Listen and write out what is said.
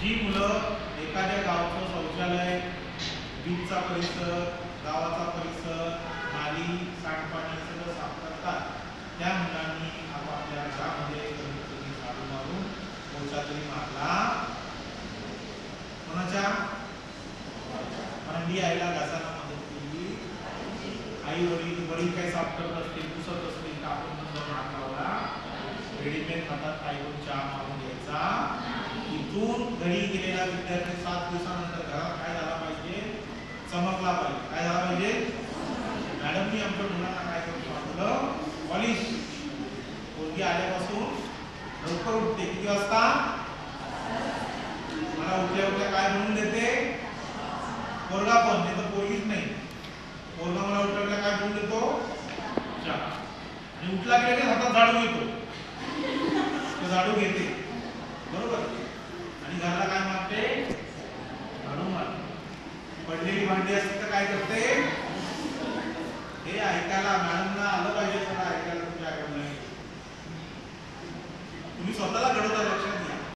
जी मुलं एखाद्या गावचं शौचालय, बीचचा परिसर, गावाचा परिसर, नाली, सांडपाणी सगळं साफ करतात, त्या मुलांनी आपापल्या घरामध्ये कधीकधी झाडू मारून पोचा तरी मारला. कोणाच्या? भांडी आईला घासायला मदत केली. आई वडील काही साफ करत असतील, पुसत असतील, कापून नंतर हात लावला. रेडीमेड हातात आईवर चहा मारून घ्यायचा. इथून घरी गेलेला विद्यार्थी 7 दिवसानंतर घरात काय झाला पाहिजे? चमकला पाहिजे. काय झाला पाहिजे? मॅडमनी आमच्या मुलांना काय करून सांगितलं? पॉलिश. पोरगी आल्यापासून लवकर उठते. किती वाजता? मला उठल्या उठल्या काय म्हणून देते? पोरगा पण, नाही तर पोरगीच नाही. पोरगा मला उठल्या काय म्हणून देतो? चहा. आणि उठला की लगेच हातात झाडू घेतो. तो झाडू घेते, बरोबर. आणि घराला काय मारते? झाडू मारते. पडलेली भांडी असते तर काय करते? हे ऐकायला मॅडमला आलं पाहिजे. सगळं ऐकायला तुमच्या ऐकलं नाही. तुम्ही स्वतःला